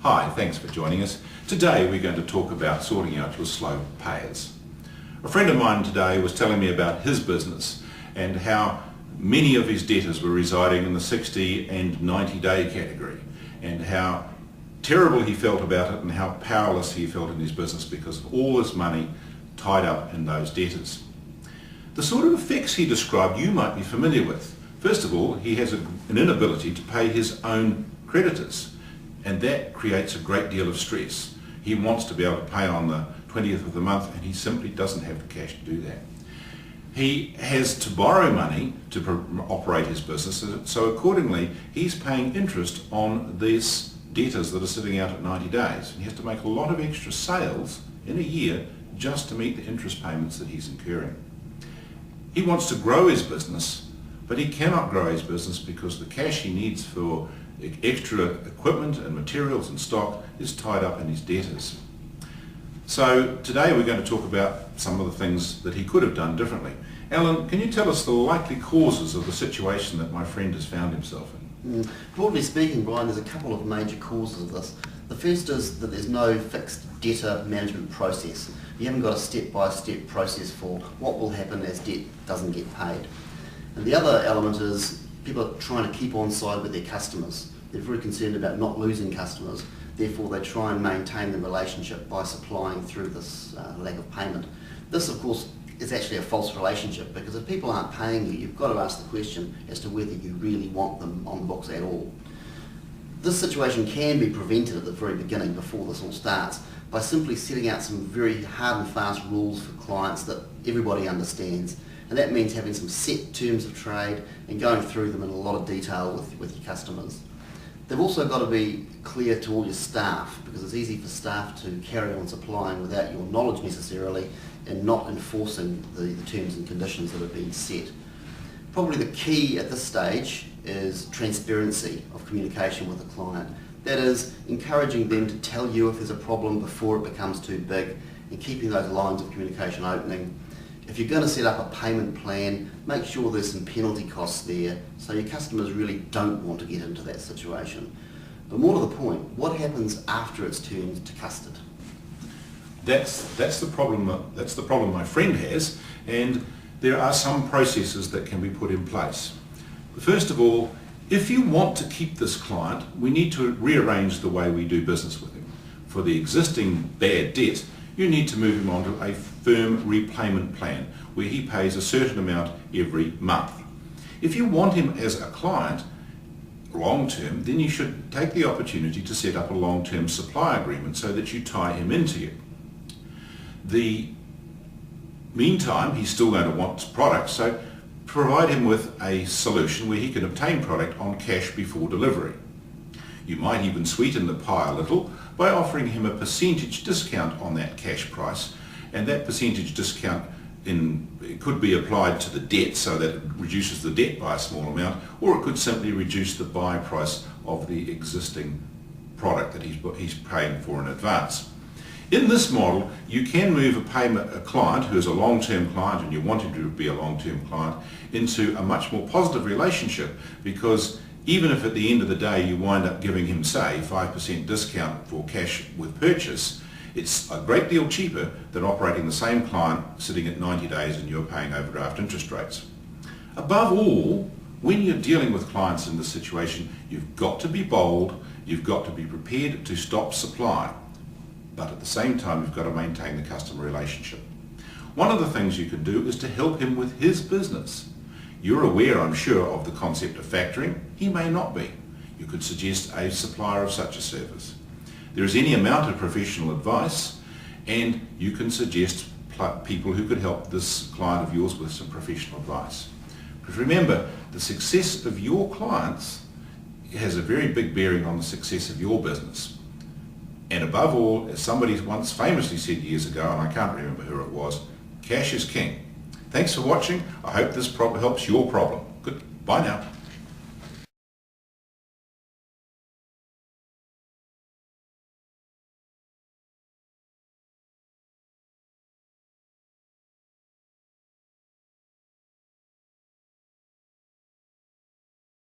Hi, thanks for joining us. Today we're going to talk about sorting out your slow payers. A friend of mine today was telling me about his business and how many of his debtors were residing in the 60 and 90 day category, and how terrible he felt about it and how powerless he felt in his business because of all this money tied up in those debtors. The sort of effects he described you might be familiar with. First of all, he has an inability to pay his own creditors, and that creates a great deal of stress. He wants to be able to pay on the 20th of the month, and he simply doesn't have the cash to do that. He has to borrow money to operate his business, so accordingly he's paying interest on these debtors that are sitting out at 90 days. And he has to make a lot of extra sales in a year just to meet the interest payments that he's incurring. He wants to grow his business, but he cannot grow his business because the cash he needs for extra equipment and materials and stock is tied up in his debtors. So today we're going to talk about some of the things that he could have done differently. Alan, can you tell us the likely causes of the situation that my friend has found himself in? Broadly speaking, Brian, there's a couple of major causes of this. The first is that there's no fixed debtor management process. You haven't got a step-by-step process for what will happen as debt doesn't get paid. And the other element is people are trying to keep on side with their customers. They're very concerned about not losing customers, therefore they try and maintain the relationship by supplying through this lack of payment. This, of course, is actually a false relationship, because if people aren't paying you, you've got to ask the question as to whether you really want them on the books at all. This situation can be prevented at the very beginning, before this all starts, by simply setting out some very hard and fast rules for clients that everybody understands. And that means having some set terms of trade and going through them in a lot of detail with your customers. They've also got to be clear to all your staff, because it's easy for staff to carry on supplying without your knowledge necessarily and not enforcing the terms and conditions that have been set. Probably the key at this stage is transparency of communication with the client. That is, encouraging them to tell you if there's a problem before it becomes too big, and keeping those lines of communication opening. If you're going to set up a payment plan, make sure there's some penalty costs there so your customers really don't want to get into that situation. But more to the point, what happens after it's turned to custard? That's the problem my friend has, and there are some processes that can be put in place. First of all, if you want to keep this client, we need to rearrange the way we do business with him. For the existing bad debt, you need to move him onto a firm repayment plan where he pays a certain amount every month. If you want him as a client long term, then you should take the opportunity to set up a long-term supply agreement so that you tie him into you. The meantime, he's still going to want product, so provide him with a solution where he can obtain product on cash before delivery. You might even sweeten the pie a little by offering him a percentage discount on that cash price, and that percentage discount it could be applied to the debt so that it reduces the debt by a small amount, or it could simply reduce the buy price of the existing product that he's paying for in advance. In this model, you can move a client who is a long-term client, and you want him to be a long-term client, into a much more positive relationship, because even if at the end of the day you wind up giving him, say, 5% discount for cash with purchase, it's a great deal cheaper than operating the same client sitting at 90 days and you're paying overdraft interest rates. Above all, when you're dealing with clients in this situation, you've got to be bold, you've got to be prepared to stop supply, but at the same time you've got to maintain the customer relationship. One of the things you can do is to help him with his business. You're aware, I'm sure, of the concept of factoring. He may not be. You could suggest a supplier of such a service. There is any amount of professional advice, and you can suggest people who could help this client of yours with some professional advice. Because remember, the success of your clients has a very big bearing on the success of your business. And above all, as somebody once famously said years ago, and I can't remember who it was, cash is king. Thanks for watching. I hope this helps your problem. Good. Bye now.